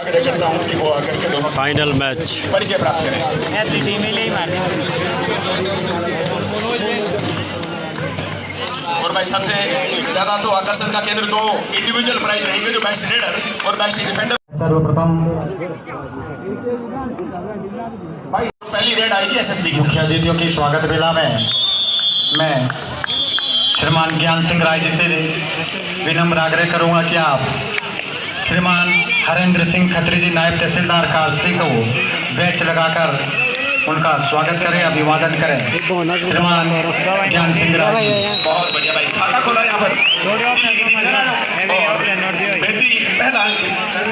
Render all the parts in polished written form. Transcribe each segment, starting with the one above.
करता हूं कि वो आकर के दोनों फाइनल मैच परिचय प्राप्त करें। और भाई सबसे ज्यादा तो आकर्षण का केंद्र तो इंडिविजुअल प्राइज रहेंगे जो बेस्ट रेडर और बेस्ट डिफेंडर। सर्वप्रथम भाई पहली रेड आएगी एसएसबी की। मुख्य अतिथियों की स्वागत बेला में मैं श्रीमान ज्ञान सिंह राय जी से विनम्र आग्रह करूंगा कि आप श्रीमान हरेंद्र सिंह खत्री जी नायब तहसीलदार कालसी को बैच लगाकर उनका स्वागत करें, अभिवादन करें। श्रीमान ज्ञान सिंह राय जी। बहुत बढ़िया भाई, खाता खोला यहाँ पर पहला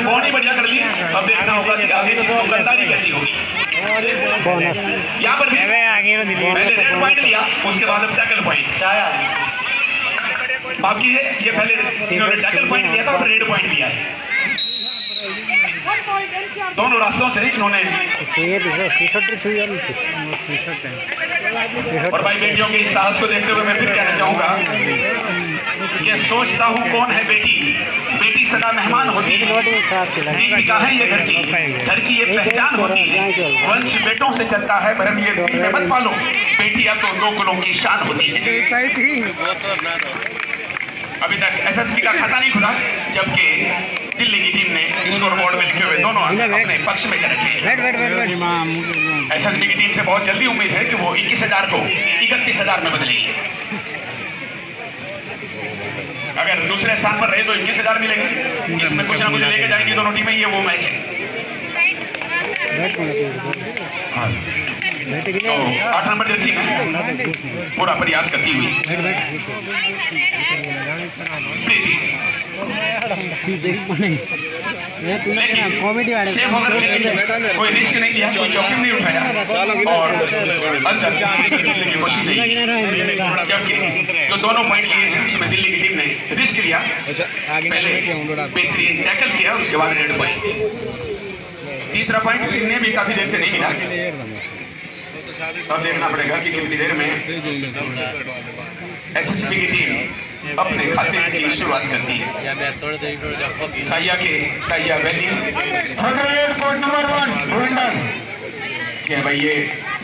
बॉडी बढ़िया कर ली। अब देखना होगा कि आगे की दुकानदारी कैसी होगी। यहाँ पर भी पहले रेड पॉइंट लिया, उसके बाद अब टैकल पॉइंट। बाकी ये पहले इन्होंने टैकल पॉइंट लिया था और रेड पॉइंट लिया है। दोनों रास्तों से इन्होंने। और भाई बेटियों के इस साहस को देखते हुए मैं फिर कहना चाहूंगा कि सोचता हूँ कौन है बेटी, बेटी सदा मेहमान होती है, दीपिका है ये घर की ये पहचान होती है। वंश बेटों से चलता है, भरम ये दिल में मत पालो, बेटियां तो दो कुलों की शान होती है। अभी तक एसएसबी का खाता नहीं खुला, जबकि दिल्ली की टीम ने स्कोर बोर्ड में लिखे हुए दोनों अपने पक्ष में रखे। एसएसबी की टीम से बहुत जल्दी उम्मीद है कि वो 21,000 को 31,000 में बदलेगी। अगर दूसरे स्थान पर रहे तो 21,000 मिलेंगे, जिसमें कुछ ना कुछ लेके जाएंगी दोनों टीमें। ये वो मैच है। तो 8 नंबर जर्सी में पूरा प्रयास करती हुई प्रीति, सेफ होकर खेलने से कोई रिस्क नहीं लिया, कोई जोखिम नहीं उठाया और अंदर खेलने की कोशिश नहीं। जबकि जो दोनों पॉइंट लिए हैं उसमें दिल्ली की टीम ने रिस्क लिया, पहले बेहतरीन टैकल किया, उसके बाद रेड पॉइंट। तीसरा पॉइंट इन्हें भी काफी देर से नहीं मिला। अब देखना पड़ेगा कि कितनी देर में एसएसबी की टीम अपने खाते की शुरुआत करती है। साइया वैली भाई, ये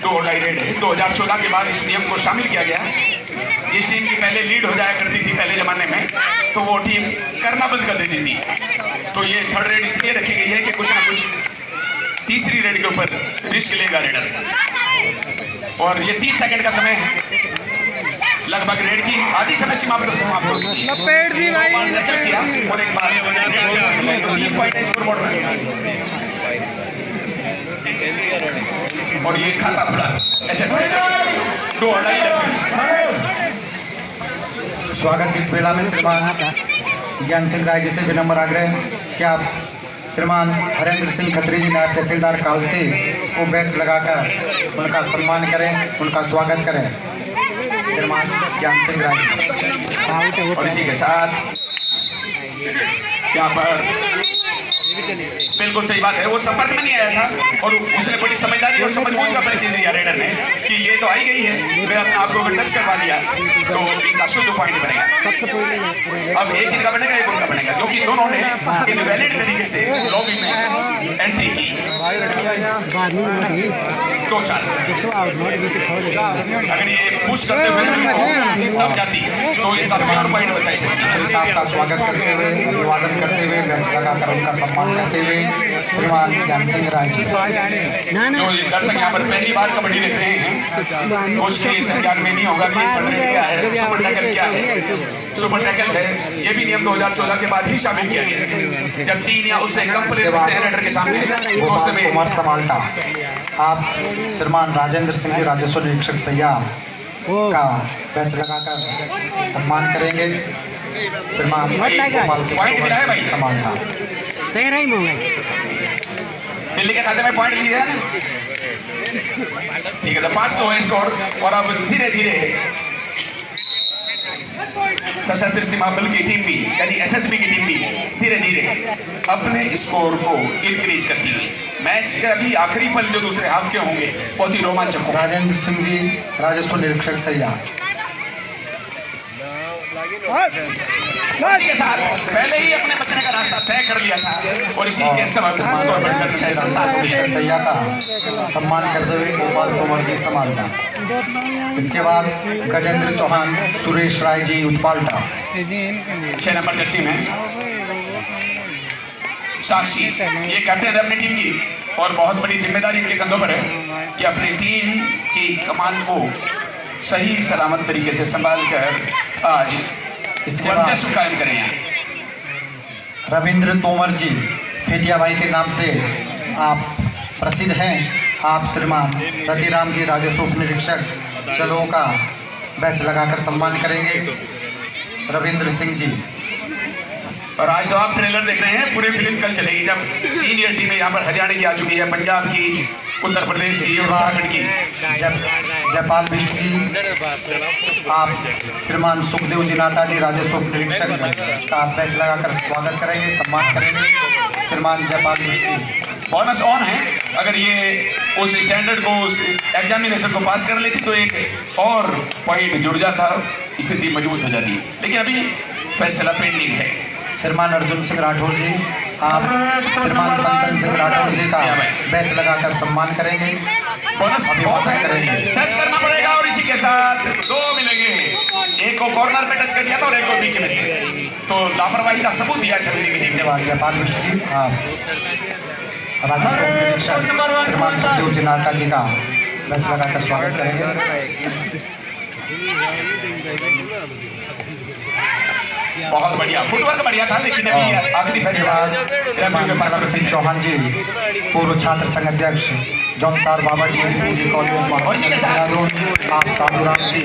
2 रेड है। 2014 के बाद इस नियम को शामिल किया गया। जिस टीम की पहले लीड हो जाया करती थी पहले जमाने में, तो वो टीम करना बंद कर देती थी। तो ये 3rd रेड इसलिए रखी गई है कि कुछ ना कुछ तीसरी रेड के ऊपर रिस्क लेगा रेडर। और ये 30 सेकंड का समय है, लगभग रेड की आधी समय सीमा पर समाप्त हो गई है। और एक बार 3 पॉइंट है स्कोर बोर्ड में और ये खाता खुला। स्वागत की इस बेला में श्रीमान ज्ञान सिंह राय जी से विनम्र आग्रह कि आप श्रीमान हरेंद्र सिंह खत्री जी नायब तहसीलदार कालसी को बेंच लगाकर उनका सम्मान करें, उनका स्वागत करें। श्रीमान ज्ञान सिंह राय जी। और इसी के साथ यहाँ पर बिल्कुल सही बात है, वो संपर्क में नहीं आया था और उसने बड़ी समझदारी और समझबूझ का परिचय दिया रेडर ने कि ये तो आई गई है, मैं अपने आप को टच करवा दिया तो इनका शुद्ध पॉइंट बनेगा। अब एक इनका बनेगा, एक उनका बनेगा, क्योंकि दोनों ने इनवैलिड तरीके से लॉबी में एंट्री की। 2-4 अगर ये पुश करते हुए तब जाती तो इस और पॉइंट बताई सकती। आपका स्वागत करते हुए, अभिवादन करते हुए, बेंच लगाकर उनका सम्मान करते हुए श्रीमान ज्ञान सिंह राय जी। जो दर्शक यहाँ पर पहली बार कबड्डी देख रहे हैं, कुछ के संज्ञान में नहीं होगा कि क्या है, सुपर टैकल क्या है। सुपर टैकल है, ये भी नियम 2014 के बाद ही शामिल किया गया। जब 3 या उससे कम प्लेयर बचते हैं रेडर के सामने तो उस समय कुमार समाल्टा। आप श्रीमान राजेंद्र सिंह जी राजस्व निरीक्षक सैया का बैच लगाकर सम्मान करेंगे। श्रीमान पॉइंट मिला है भाई, समाल्टा दिल्ली के खाते में पॉइंट लिया है ना। ठीक है, तो 5 तो है स्कोर। और अब धीरे धीरे सशस्त्र सीमा बल की टीम भी, यानी एसएसबी की टीम भी धीरे धीरे अपने स्कोर को इंक्रीज करती हुई मैच के अभी आखिरी पल जो दूसरे हाफ के होंगे बहुत ही रोमांचक होंगे। राजेंद्र सिंह जी राजस्व निरीक्षक सैया। इसी के साथ पहले ही अपने बचने का रास्ता तय कर लिया था और इसी के सबब स्कोर बढ़कर 6 से 7 हो गया। सैया का सम्मान करते हुए गोपाल तोमर जी समालटा। इसके बाद गजेंद्र चौहान, सुरेश राय जी उत्पालटा। 6 नंबर जर्सी में साक्षी, ये कैप्टन है अपनी टीम की और बहुत बड़ी जिम्मेदारी इनके कंधों पर है कि अपनी टीम की कमान को सही सलामत तरीके से संभाल कर आज इसके वर्चस्व कायम करें। रविंद्र तोमर जी, फेटिया भाई के नाम से आप प्रसिद्ध हैं। आप श्रीमान रतिराम जी, राजस्व उप निरीक्षक चलो का बैच लगाकर सम्मान करेंगे। रविंद्र सिंह जी, और आज तो आप ट्रेलर देख रहे हैं, पूरी फिल्म कल चलेगी जब सीनियर टीमें यहाँ पर हरियाणा की आ चुकी है, पंजाब की, उत्तर प्रदेश की, उत्तराखंड की। जयपाल बिष्ट जी, आप श्रीमान सुखदेव जी नाटा जी, राजस्व उप निरीक्षक का बैच लगाकर स्वागत करेंगे, सम्मान करेंगे। श्रीमान जयपाल बिष्ट जी, बोनस ऑन है, अगर ये उस स्टैंडर्ड को, उस एग्जामिनेशन को पास कर लेती तो एक और पॉइंट जुड़ जाता, स्थिति मजबूत हो जाती, लेकिन अभी फैसला पेंडिंग है। श्रीमान अर्जुन सिंह राठौर जी, आप श्रीमान संतन सिंह राठौर जी का बैच लगाकर सम्मान करेंगे, बोनस करेंगे। टच करना पड़ेगा और इसी के साथ 2 मिलेंगे। एक को कॉर्नर पे टच कर दिया था और एक को बीच में से, तो लापरवाही का सबूत दिया छलनी की टीम ने। जयपाल बिष्ट जी, आप राजस्व उप निरीक्षक श्रीमान सुखदेव जी नाटा जी का बैच लगाकर स्वागत करेंगे। बहुत बढ़िया, फुटवर्क बढ़िया था, लेकिन अभी आखिरी फैसला सिंह चौहान जी, पूर्व छात्र संघ अध्यक्ष जौनसार बाबा पीजी कॉलेज, और इसी के साथ आप साधुराम जी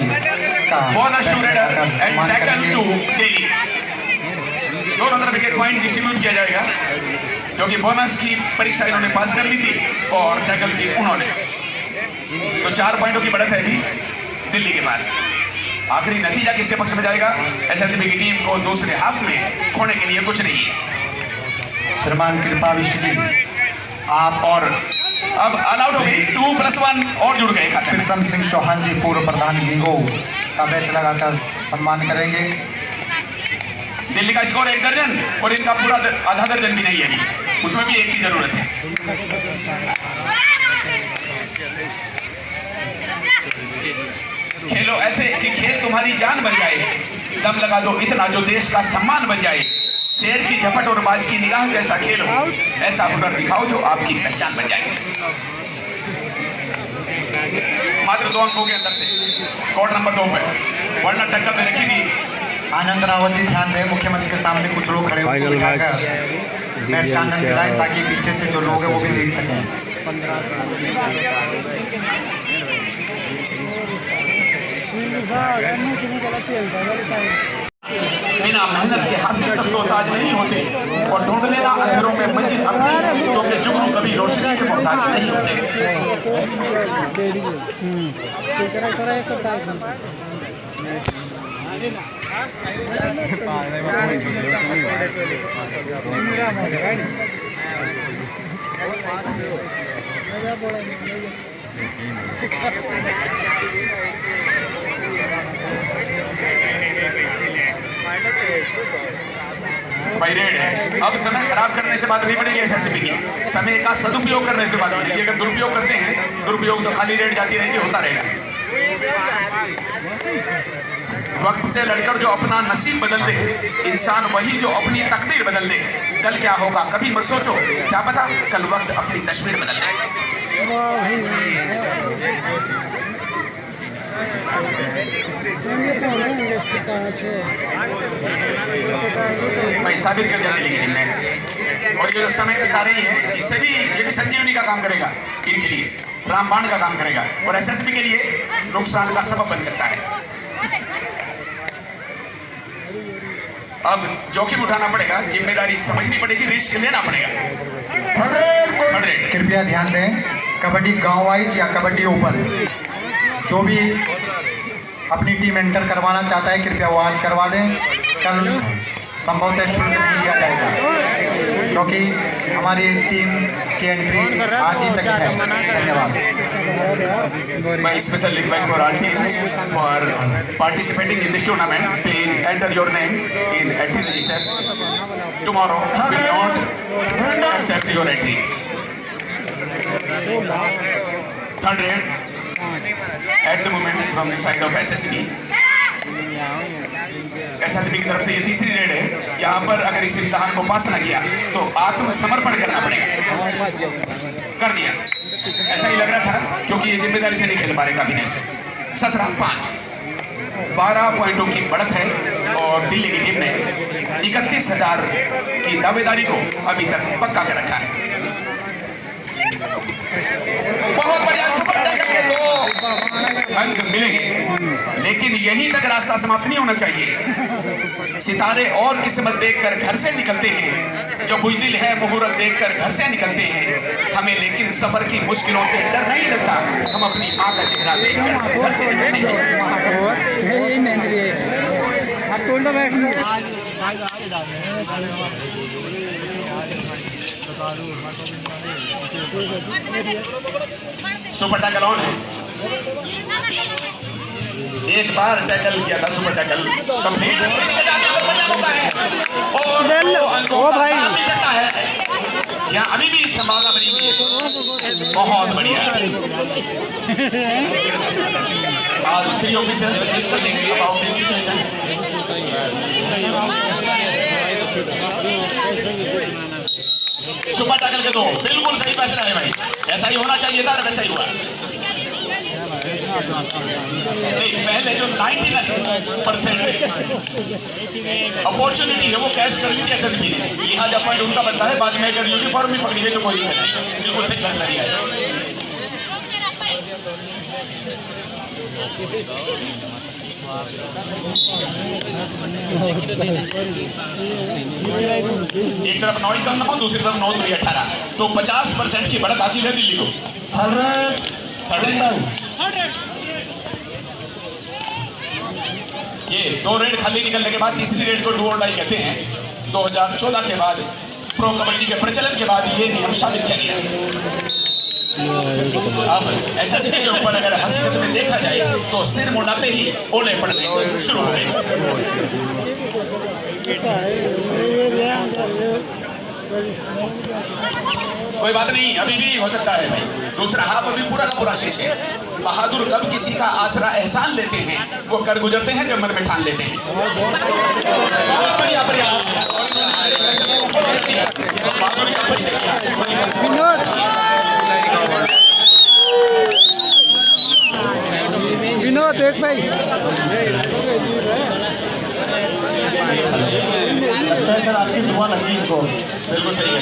का bonus and tackle to daily, दोनों तरफ एक पॉइंट डिस्ट्रीब्यूट किया जाएगा, जो कि बोनस की परीक्षा इन्होंने पास कर ली थी और टैकल की उन्होंने, तो 4 पॉइंटों की बढ़त है अभी दिल्ली के पास। आखिरी नतीजा किसके पक्ष में जाएगा? एसएसबी की टीम को दूसरे हाफ में खोने के लिए कुछ नहीं है। श्रीमान कृपा बिष्ट जी, आप और अब ऑल आउट हो गई, 2+1 और जुड़ गए खाते में। प्रीतम सिंह चौहान जी, पूर्व प्रधान बिंगो का बैच लगाकर सम्मान करेंगे। दिल्ली का स्कोर 1 दर्जन और इनका पूरा आधा दर्जन भी नहीं है अभी, उसमें भी 1 की जरूरत है। खेलो ऐसे कि खेल तुम्हारी जान बन जाए, दम लगा दो इतना जो देश का सम्मान बन जाए, शेर की झपट और बाज की निगाह जैसा खेल हो, ऐसा हुनर दिखाओ जो आपकी पहचान बन जाए। मात्र 2 अंकों के अंदर से कोर्ट नंबर 2 पे, वरना टक्कर में रखेगी। आनंद रावत जी, ध्यान दें, मुख्य मंच के सामने कुछ लोग खड़े होकर मैच का आनंद दिलाएं ताकि पीछे से जो लोग हैं वो भी देख सकें। बिना मेहनत के हासिल तक तो ताज नहीं होते, और ढूंढ लेना अंधेरों में मंजिल अपनी, क्योंकि जुगनू कभी रोशनी के मोहताज नहीं होते। रेड है, अब समय खराब करने से बात नहीं पड़ेगी एसएसबी की, समय का सदुपयोग करने से बात पड़ेगी। अगर दुरुपयोग करते हैं, दुरुपयोग तो खाली रेड जाती रहेगी, होता रहेगा। वक्त से लड़कर जो अपना नसीब बदल दे, इंसान वही जो अपनी तकदीर बदल दे। कल क्या होगा कभी मत सोचो, क्या पता कल वक्त अपनी तस्वीर बदल दे। भाई साबित कर दिया दिल्ली की टीम ने, और ये जो समय बिता रही है, इससे भी ये भी संजीवनी का काम करेगा, इनके लिए रामबाण का काम करेगा, और एसएसबी के लिए नुकसान का सबब बन सकता है। अब जोखिम उठाना पड़ेगा, जिम्मेदारी समझनी पड़ेगी, रिस्क लेना पड़ेगा। कृपया ध्यान दें, कबड्डी गांव वाइज या कबड्डी ओपन, जो भी अपनी टीम एंटर करवाना चाहता है कृपया वो आज करवा दें। कल संभवतः शुल्क नहीं लिया जाएगा, क्योंकि हमारी टीम की एंट्री आज ही तक है। धन्यवाद। My special request for all teams for participating in this tournament, please enter your name in entry register. Tomorrow will not accept your entry. Third raid at the moment from the side of SSB. SSB की तरफ से ये तीसरी red है। यहाँ पर अगर इस इम्तिहान को पास ना किया तो आत्मसमर्पण करना पड़ेगा। कर दिया, ऐसा ही लग रहा था क्योंकि ये जिम्मेदारी से नहीं खेल पा रहे काफी देर से। 17-5 12 पॉइंटों की बढ़त है और दिल्ली की टीम ने 31,000 की दावेदारी को अभी तक पक्का कर रखा है। बहुत बढ़िया सुपर टैकल के 2 अंक मिलेंगे, लेकिन यहीं तक रास्ता समाप्त नहीं होना चाहिए। सितारे और किस्मत देखकर घर से निकलते हैं, जो बुज़दिल है मुहूर्त देखकर घर से निकलते हैं। हमें लेकिन सफर की मुश्किलों से डर नहीं लगता, हम अपनी माँ का चेहरा देखकर घर से निकलते हैं। सुपर टैकल ऑन है। एक बार टैकल किया था, सुपर टैकल कंप्लीट ओ भाई सकता है। यहाँ अभी भी संभावना बनी हुई है। बहुत बढ़िया। All 3 officials discussing about this situation. Super tackle के 2 बिल्कुल सही फैसला है भाई, ऐसा ही होना चाहिए था और वैसा ही हुआ। नहीं, पहले जो 99% अपॉर्चुनिटी है वो कैश कर ली थी एसएसबी ने, लिहाजा पॉइंट उनका बनता है। बाद में अगर यूनिफॉर्म भी पकड़ी हुई तो कोई दिक्कत नहीं, बिल्कुल सही फैसला दिया है। एक तरफ 9 कम ना हो, दूसरी तरफ 9-18, तो 50% की बढ़त हासिल है दिल्ली को। ये 2 रेड खाली निकलने के बाद तीसरी रेड को डू और डाई कहते हैं। 2014 के बाद प्रो कबड्डी के प्रचलन के बाद ये नियम शामिल किया गया। अब एसएसबी के ऊपर अगर हकीकत में देखा जाए तो सिर मुंडाते ही ओले पड़ने शुरू हो गए। कोई बात नहीं, अभी भी हो सकता है भाई। दूसरा हाफ अभी पूरा का पूरा शेष है। बहादुर कब किसी का आसरा एहसान लेते हैं, वो कर गुजरते हैं जब मन में ठान लेते हैं। बहुत बढ़िया प्रयास बहादुरी का परिचय किया। विनोद एक भाई सर आपकी दुआ लगी इनको। बिल्कुल सही है।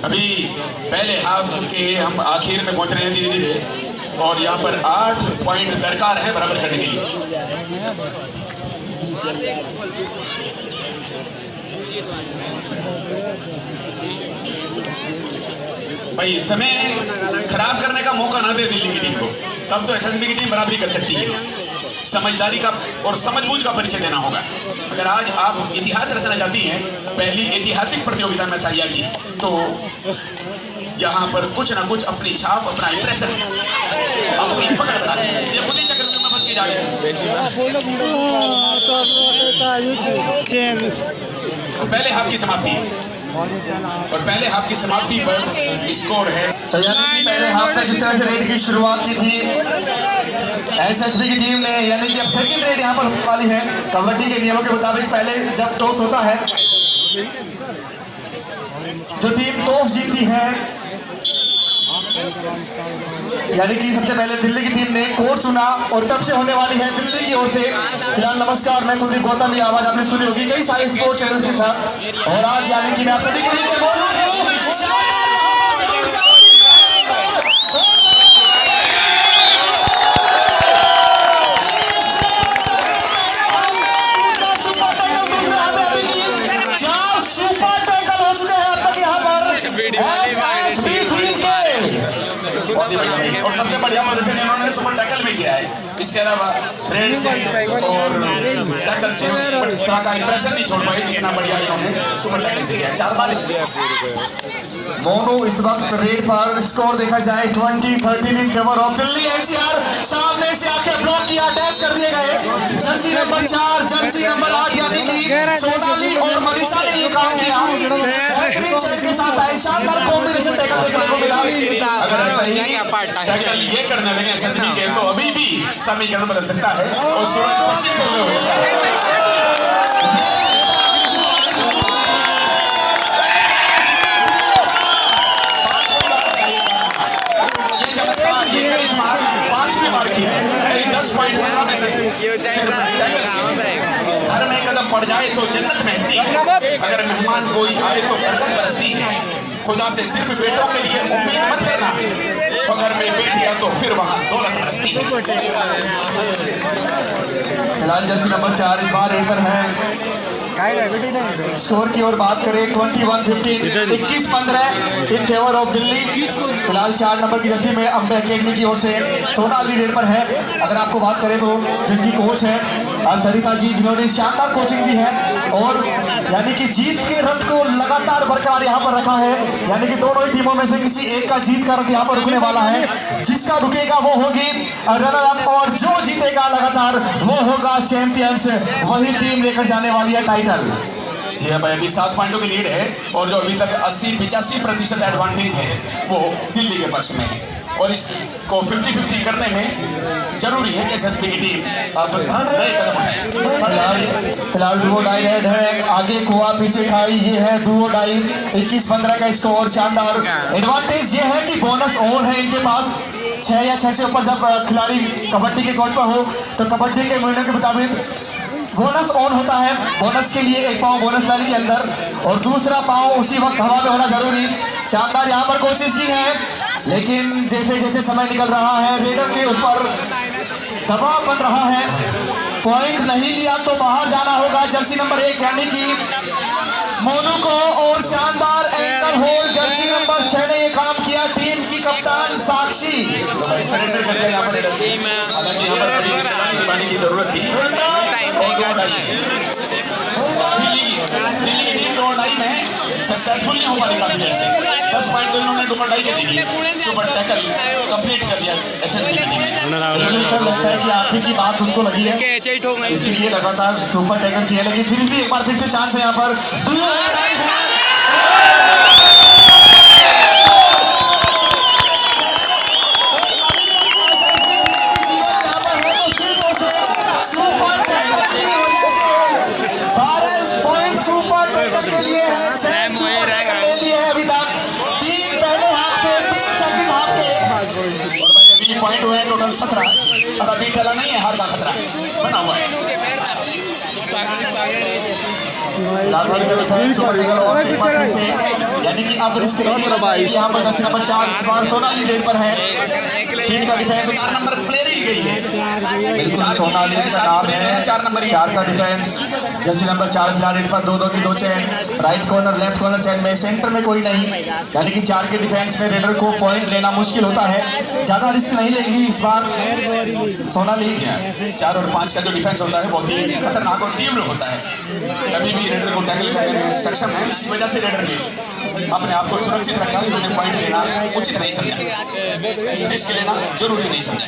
अभी पहले हाफ के हम आखिर में पहुंच रहे हैं धीरे धीरे, और यहाँ पर 8 पॉइंट दरकार है बराबर करने के लिए। भाई समय खराब करने का मौका ना दे दिल्ली की टीम को, तब तो एसएसबी की टीम बराबरी कर सकती है। समझदारी का और समझबूझ का परिचय देना होगा। अगर आज आप इतिहास रचना चाहती हैं, पहली ऐतिहासिक प्रतियोगिता में साहिया की, तो यहाँ पर कुछ ना कुछ अपनी छाप, अपना इंप्रेशन, अपनी पकड़ बना दे। ये खुद ही चक्कर में फंस के जा गए। पहले हाफ की समाप्ति, और पहले हाफ की समाप्ति पर स्कोर है। तो यानी कि पहले हाफ में जिस तरह से रेड की शुरुआत की थी एसएसबी की टीम ने, यानी कि अब सेकंड रेड यहाँ पर होने वाली है। कबड्डी के नियमों के मुताबिक पहले जब टॉस होता है, जो टीम टॉस जीतती है, यानी कि सबसे पहले दिल्ली की टीम ने कोर्ट चुना और तब से होने वाली है दिल्ली की ओर से। फिलहाल नमस्कार, मैं कुलदीप गौतम। ये आवाज आपने सुनी होगी कई सारे स्पोर्ट्स चैनल्स के साथ, और आज यानी कि मैं आप सभी के लिए बोल रहा हूं सुपर टैकल हो चुके हैं अब तक यहाँ पर। और सबसे बढ़िया प्रदर्शन इन्होंने सुपर टैकल में किया है। इसके अलावा रेड से और टैकल से तरह का इंप्रेशन नहीं छोड़ पाए जितना बढ़िया इन्होंने सुपर टैकल से किया है। 4 बार मोनू इस वक्त रेड पर स्कोर देखा जाए 20-13 in favour of Delhi NCR. सामने से आके ब्लॉक किया, डैश कर दिए गए। जर्सी नंबर 4 जर्सी नंबर 8 यानी कि सोनाली और मनीषा ने ये काम किया। बेहतरीन चेंज के साथ आए, शानदार कॉम्बिनेशन टैकल देखने को मिला। अगर ऐसा ही टैकल ये करने लगे एसएसबी के तो अभी भी समीकरण बदल सकता है और सूरज पश्चिम से हो सकता है। पांचवी बार की है, 10 पॉइंट में से घर में कदम पड़ जाए तो जन्नत महकती है, अगर मेहमान कोई आए तो बरकत बरसती है। खुदा से सिर्फ बेटों के लिए उम्मीद मत करना, तो घर में बेटियां तो फिर वहां दौलत बरसती है। फिलहाल जर्सी नंबर 4 इस बार रेड पर है। स्कोर की ओर बात करें 21-15 21-15 इन फेवर ऑफ दिल्ली। फिलहाल 4 नंबर की जर्सी में अंबे अकेडमी की ओर से सोनाली रेड पर है। अगर आपको बात करें तो जिनकी कोच है सरिता जी, जिन्होंने शानदार कोचिंग दी है और यानी कि जीत के रथ को लगातार बरकरार यहाँ पर रखा है। यानी कि दोनों ही टीमों में से किसी एक का जीत का रथ यहाँ पर रुकने वाला है। जिसका रुकेगा वो होगी रनर अप और जो जीतेगा लगातार वो होगा चैंपियंस। वही टीम लेकर जाने वाली है टाइटल। ये भाई अभी 7 पॉइंटों की लीड है और जो अभी तक 80-85% एडवांटेज है वो दिल्ली के पक्ष में है और इसको 50-50 करने में जरूरी है कि एसएसबी की टीम अब नए कदम उठाए। फिलहाल डुओ डाई रेड है, आगे कुआ पीछे खाई, ये है डुओ डाई। 21-15 का स्कोर, शानदार एडवांटेज ये है कि बोनस और है इनके पास। 6 या 6 से ऊपर जब खिलाड़ी कबड्डी के कोर्ट पर हो तो कबड्डी के महीनों के मुताबिक बोनस ऑन होता है। बोनस के लिए एक पाँव बोनस वाली के अंदर और दूसरा पाँव उसी वक्त हवा में होना जरूरी। शानदार यहाँ पर कोशिश की है, लेकिन जैसे जैसे समय निकल रहा है रेडर के ऊपर दबाव बन रहा है। पॉइंट नहीं लिया तो बाहर जाना होगा जर्सी नंबर 1 यानी कि मोनू को। और शानदार एंकर होल्ड जर्सी नंबर 6 ने ये काम किया। टीम की कप्तान साक्षी सरेंडर कर दिया यहाँ पर। हालांकि यहाँ पर पानी की जरूरत थी। दिल्ली की टीम डुओ डाई में सक्सेसफुल नहीं हो पाई काफी देर से। 10 पॉइंट तो इन्होंने डुओ डाई के दी, सुपर टैकल कंप्लीट कर दिया एसएसबी की टीम ने। सर लगता है कि आप ही की बात उनको लगी है, इसीलिए लगातार सुपर टैकल किया। लेकिन फिर भी एक बार फिर से चांस है यहाँ पर। के लिए है 6 सुपर टैकल ले लिए हैं अभी तक। 3 पहले हाफ के, 3 सेकंड हाफ के और भाई अभी पॉइंट हुए हैं टोटल 17 और अभी टला नहीं है, हार का खतरा बना हुआ है। से यानी कि अब रिस्क नहीं लेना चाहिए। यहाँ पर जर्सी नंबर 4 सोनाली रेड पर है। टीम का डिफेंस 4 नंबर प्लेयर ही गई है, बिल्कुल सोनाली का नाम है। 4 नंबर 4 का डिफेंस जर्सी नंबर 4 फिलहाल रेड पर 2-2 की 2 chain, right corner left corner chain में, सेंटर में कोई नहीं। यानी कि 4 के डिफेंस में रेडर को पॉइंट लेना मुश्किल होता है। ज्यादा रिस्क नहीं लेगी इस बार सोनाली। 4 और 5 का जो डिफेंस होता है बहुत ही खतरनाक और तीव्र होता है। कभी भी रेडर को टैकल करने में सक्षम है, इसी वजह से रेडर ने अपने आप को सुरक्षित रखा। इन्होंने पॉइंट लेना उचित नहीं समझा, रिस्क लेना जरूरी नहीं समझा।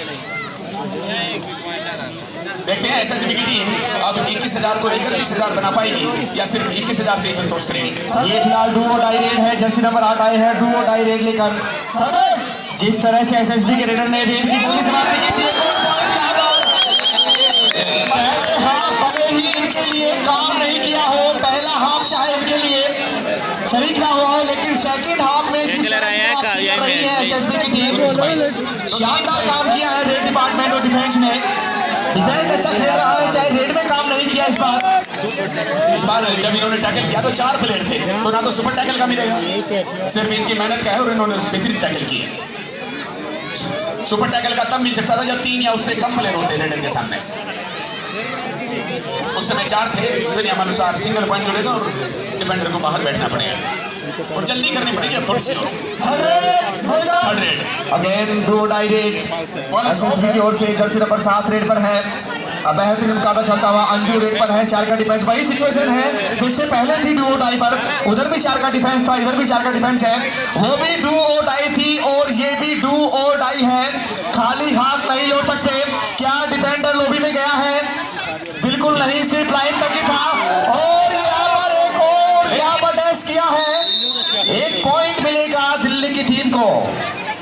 देखते हैं एसएसबी की टीम अब 21,000 को 31,000 बना पाएगी या सिर्फ 21,000 से ही संतोष करेगी। ये फिलहाल डुओ डाई रेड है, जर्सी नंबर 8 आए हैं डुओ डाई रेड लेकर। जिस तरह से एसएसबी के रेडर ने रेड की जल्दी समाप्ति की थी, पहले हाफ भले ही इनके लिए काम नहीं किया हो, पहला हाफ चाहे इनके लिए सही ना हुआ हो, लेकिन सेकंड हाफ में जिस तरह से वापसी कर रही है एसएसबी की टीम, शानदार काम किया है रेड डिपार्टमेंट और डिफेंस ने। डिफेंस अच्छा खेल रहा है, चाहे रेड में काम नहीं किया इस बार। जब इन्होंने टैकल किया तो 4 प्लेयर थे, तो ना तो सुपर टैकल का मिलेगा, सिर्फ इनकी मेहनत का है और इन्होंने बेहतरीन टैकल किया। सुपर टैकल का तब मिल सकता था जब 3 या उससे कम प्लेयर होते रेडर के सामने। उस समय 4 थे, तो नियमानुसार सिंगल पॉइंट जुड़ेगा और डिफेंडर को बाहर बैठना पड़ेगा। और जल्दी करनी पड़ेगी अब थोड़ी सी और। Third raid again do die raid SSB की ओर से जर्सी नंबर 7 रेड पर है। अब बेहतरीन मुकाबला चलता हुआ अंजू रेड पर है, 4 का डिफेंस। वही सिचुएशन है जिससे पहले थी डू डाई पर, उधर भी 4 का डिफेंस था, इधर भी 4 का डिफेंस है, वो भी डू ओ डाई थी और ये भी डू ओ डाई है। खाली हाथ नहीं लौट सकते। क्या डिफेंडर लॉबी में गया है? बिल्कुल नहीं, सिर्फ लाइन तक ही था। और यहाँ पर एक और यहाँ पर डैश किया है, 1 पॉइंट मिलेगा दिल्ली की टीम को।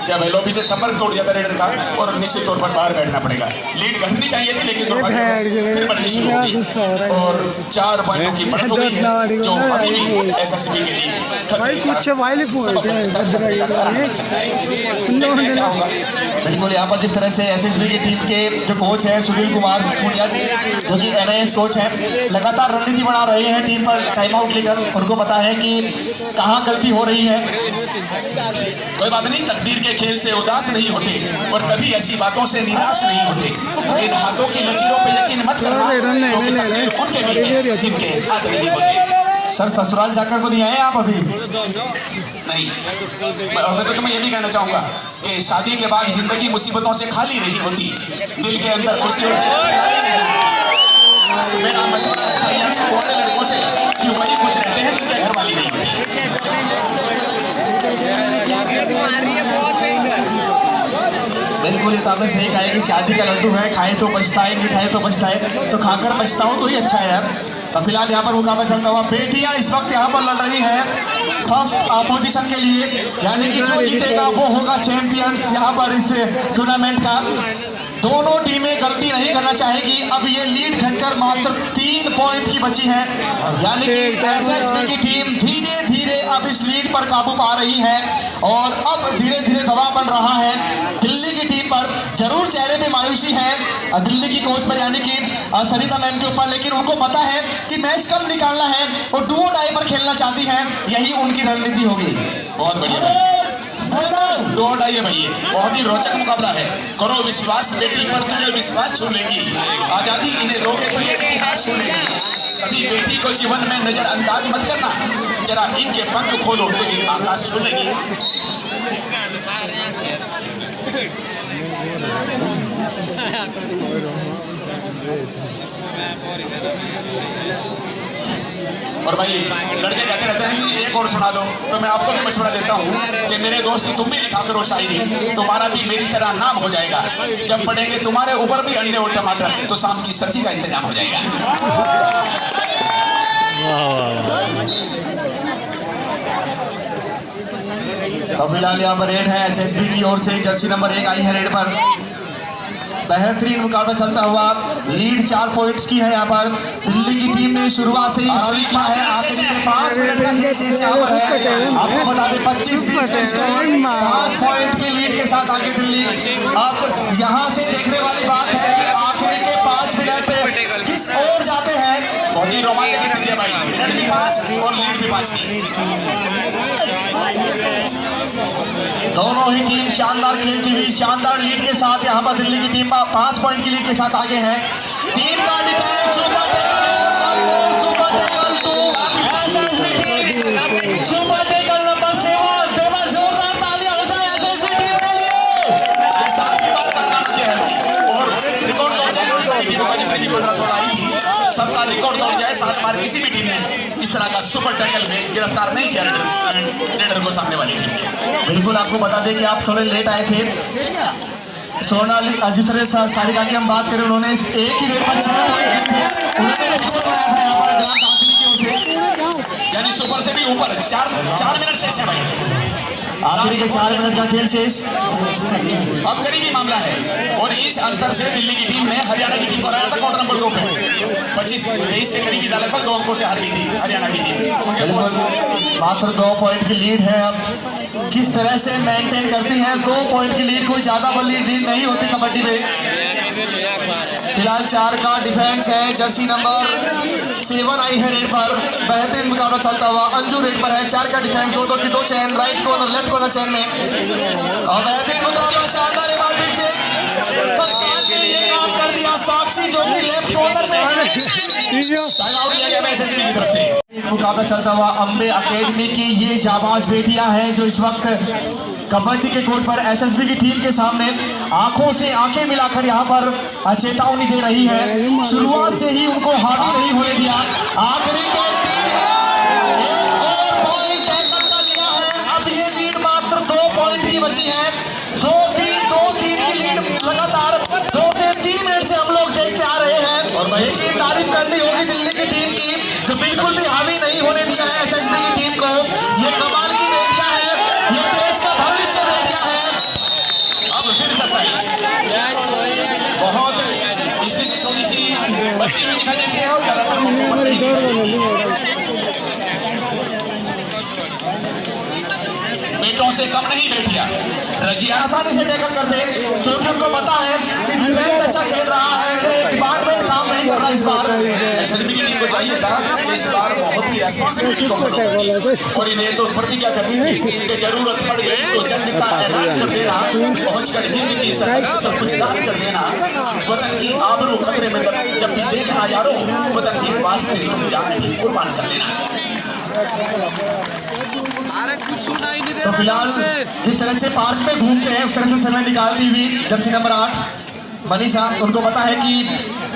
जब लॉबी से संपर्क तोड़ जाता रेडर का और निश्चित तौर पर बाहर बैठना पड़ेगा। लीड घटनी चाहिए थी लेकिन दुर्भाग्यवश फिर बढ़नी शुरू हो गई और 4 पॉइंटों की बढ़त हो गई है, जो अभी भी एसएसबी के लिए भाई कुछ वाइल बिल्कुल। यहाँ पर जिस तरह से एसएसबी की टीम के जो कोच है सुनील कुमार पुनिया, जो कि एनआईएस कोच है, लगातार रणनीति बना रहे हैं टीम पर टाइम आउट लेकर। उनको पता है कि कहाँ गलती हो रही है। कोई बात नहीं, तकदीर के खेल से उदास नहीं होते और कभी ऐसी बातों से निराश नहीं होते। इन हाथों की लकीरों पे यकीन मत करना, क्योंकि तकदीर उनके भी है जिनके हाथ नहीं होते। सर ससुराल जाकर तो नहीं आए आप अभी? नहीं, मैं तो तुम्हें ये भी कहना चाहूंगा कि शादी के बाद जिंदगी मुसीबतों से खाली नहीं होती, दिल के अंदर खुशी हो मेरा मशवरा ऐसा ही आपको वाले लड़कों से कि वही खुश रहते हैं जिनके घर वाली नहीं होती। बिल्कुल, ये तो आपने सही कहा है कि शादी का लड्डू है, खाए तो पछताए, नहीं खाए तो पछताए, तो खाकर पछताओ तो ही अच्छा है यार। तो फिलहाल यहाँ पर मुकाबला चलता हुआ, बेटियां इस वक्त यहाँ पर लड़ रही हैं फर्स्ट पोजीशन के लिए, यानी कि जो जीतेगा वो होगा चैंपियंस यहाँ पर इस टूर्नामेंट का। दोनों टीमें गलती नहीं करना चाहेगी। अब ये लीड घटकर मात्र 3 पॉइंट की बची है, यानी कि एसएसबी की टीम धीरे धीरे अब इस लीड पर काबू पा रही है और अब धीरे धीरे दबाव बन रहा है दिल्ली की टीम पर। जरूर चेहरे पे मायूसी है दिल्ली की कोच पर, यानी कि सरिता मैम के ऊपर, लेकिन उनको पता है कि मैच कब निकालना है और डुओ डाई पर खेलना चाहती है, यही उनकी रणनीति होगी। बहुत बढ़िया भाई, दो डाई है भैया, बहुत ही रोचक मुकाबला है। करो विश्वास बेटी पर, तुझे विश्वास छू लेगी। आजादी इन्हें लोगे तो ये इतिहास छू लेगी। कभी बेटी को जीवन में नजरअंदाज मत करना, जरा इनके पंख खोलो तो ये आकाश छू लेगी। और भाई लड़के कहते रहते हैं कि एक और सुना दो, तो मैं आपको भी मशवरा देता हूँ कि मेरे दोस्त तुम भी लिखा करो शायरी, तुम्हारा भी मेरी तरह नाम हो जाएगा। जब पड़ेंगे तुम्हारे ऊपर भी अंडे और टमाटर, तो शाम की सब्जी का इंतजाम हो जाएगा। तो फिलहाल यहाँ पर रेड है एसएसबी की ओर से, जर्सी नंबर 1 आई है रेड पर। बेहतरीन मुकाबला चलता हुआ, लीड 4 पॉइंट्स की है यहाँ पर। दिल्ली की टीम ने शुरुआत से ही हावी किया है। आखिरी के 5 मिनट का खेल शेष यहाँ पर है। आपको बता दें 25-20 का स्कोर, 5 पॉइंट की लीड के साथ आगे दिल्ली। अब यहाँ से देखने वाली बात है कि आखिरी के 5 मिनट किस ओर जाते हैं। बहुत ही रोमांचक स्थिति है भाई, मिनट भी 5 और लीड भी 5 की। दोनों ही टीम शानदार खेलती हुई शानदार लीड के साथ यहाँ पर दिल्ली की टीम 5 पॉइंट की लीड के साथ आगे है। 3 का defence, super tackle to SSB team, super tackle number 7। देवर जोरदार तालियां हो जाए एसएसबी टीम के लिए। ये साल की बात करना मुझे है और रिकॉर्ड तोड़ जाए सारी टीमों का, जितने की 15-16 आई थी सबका रिकॉर्ड तोड़ जाए। 7 बार किसी भी टीम ने इस तरह का सुपर टैकल में गिरफ्तार नहीं किया रेडर को, सामने वाली टीम के। बिल्कुल, आपको बता दें कि आप थोड़े लेट आए थे। सोनाली जिस तरह सारिका की हम बात करें, उन्होंने एक ही रेड पर 6 पॉइंट लिए थे। उन्होंने रिकॉर्ड बनाया था यहाँ पर ग्राम दाखिली की ओर से, यानी सुपर से भी ऊपर। 4 मिनट शेष है भाई, आखिरी के 4 मिनट का खेल शेष। अब करीबी मामला है और इस अंतर से दिल्ली की टीम ने हरियाणा की टीम को हराया था क्वार्टर नंबर 2 पे। 25-23 के करीबी लगभग 2 अंकों से हार गई थी हरियाणा की टीम। मात्र 2 पॉइंट की लीड है। अब किस तरह से मेंटेन करती हैं 2 पॉइंट की लीड? कोई ज्यादा बड़ी लीड नहीं होती कबड्डी में। फिलहाल 4 का डिफेंस है, जर्सी नंबर 7 आई है रेड पर। बेहतरीन मुकाबला चलता हुआ, अंजू रेड पर है। 4 का डिफेंस, 2-2 की 2 चैन, राइट कॉर्नर लेफ्ट कॉर्नर चैन में। और बेहतरीन मुकाबला, शानदार एक बार पीछे ने ये काम कर दिया। साक्षी जो कि लेफ्ट कॉर्नर में है, टाइम आउट लिया गया एसएसबी की तरफ से। मुकाबला चलता हुआ अम्बे एकेडमी की ये जाबाज बेटियां हैं जो इस वक्त कबड्डी के कोर्ट पर एसएसबी की टीम के सामने आंखों से आंखें मिलाकर यहाँ पर चेतावनी दे रही है। शुरुआत से ही उनको हावी नहीं होने दिया। आखिरी के 3 मिनट एक और पॉइंट टैकल का लिया है। अब ये लीड मात्र 2 पॉइंट की बची है। 2-3 की लीड लगातार 2 से 3 मिनट से हम लोग देखते आ रहे हैं। और लेकिन तारीफ करनी होगी दिल्ली की टीम की जो बिल्कुल भी हावी नहीं होने दिया है एसएसबी की टीम को। ये कमाल की बेटियां हैं, ये देश का भविष्य बेटियां हैं। अब फिर 27 बहुत स्थिति थोड़ी सी बढ़ती हुई दिखाई देती है और ज्यादातर मौकों पर नहीं दिखाई देती है। बेटों से कम नहीं बेटियां रजिया आसानी से टैकल कर दे क्योंकि उनको पता है कि डिफेंस अच्छा खेल रहा है। डिपार्टमेंट काम नहीं कर रहा इस बार। एसएसबी की टीम को चाहिए था कि इस बार बहुत ही रेस्पॉन्सिबिलिटी को फॉलो करनी और इन्हें तो प्रतिज्ञा करनी थी कि जरूरत पड़ गई तो जंग का ऐलान कर देना, पहुंचकर जिंदगी सब कुछ दान कर देना। वतन की आबरू खतरे में जब भी देखना यारो, वतन के वास्ते तुम जान भी कुर्बान कर देना। तो फिलहाल जिस तरह से पार्क में घूमते हैं उस तरह से समय निकालती हुई जर्सी नंबर 8 मनीषा, उनको पता है कि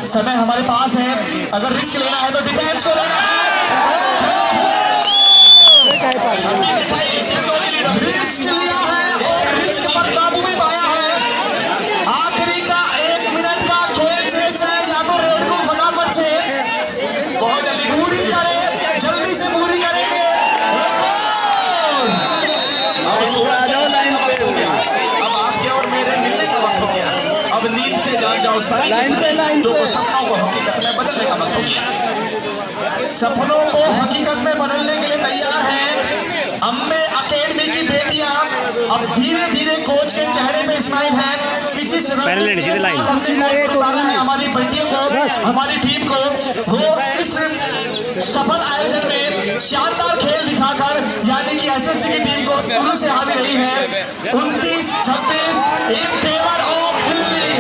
समय हमारे पास है। अगर रिस्क लेना है तो डिफेंस को लेना है। रिस्क लिया है और रिस्क पर काबू भी पाया है। आखिरी का 1 मिनट का खेल शेष है। या तो रेड को फटाफट से बहुत जल्दी पूरी करे, जल्दी से पूरी करेंगे। अब आपके और मेरे मिलने का वक्त हो गया। अब नींद से जाग जाओ सारी जो सपनों को हकीकत में बदलने का वक्त हो गया। सपनों को हकीकत में बदलने के लिए तैयार हैं अम्बे एकेडमी की बेटियां। अब धीरे धीरे कोच के चेहरे पे स्माइल है कि जिस उतारा है हमारी बेटियों को, हमारी टीम को, वो इस सफल आयोजन में शानदार खेल दिखाकर यानी कि एसएससी की टीम को शुरू से हावी रही है। 29-26 इन फेवर ऑफ दिल्ली।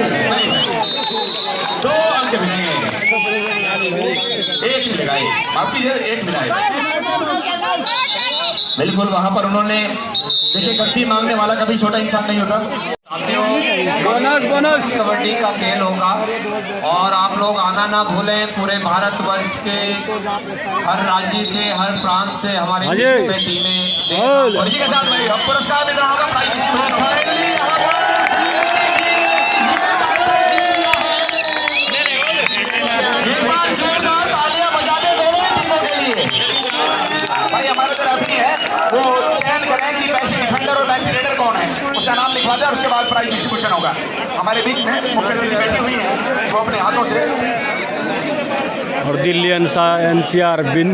2 अंक मिलेंगे, 1 मिलेगा, माफ कीजिए 1 मिला। बिल्कुल वहां पर उन्होंने देखिए गलती मांगने वाला कभी छोटा इंसान नहीं होता। बोनस कबड्डी का खेल होगा और आप लोग आना ना भूलें। पूरे भारतवर्ष के हर राज्य से, हर प्रांत से हमारी टीमें और इसी के साथ भाई अब पुरस्कार वितरण होगा। एक बार जोरदार तालियां बजा दे दोनों टीमों के लिए। भाई हमारे जो रेफरी है वो चयन करें कि मैच डिफेंडर और मैच रेडर कौन है, उसका नाम लिखवा दें और उसके बाद प्राइज डिस्ट्रीब्यूशन होगा। हमारे बीच में मुख्य अतिथि बैठी हुई है वो अपने हाथों से और दिल्ली एनसीआर बिन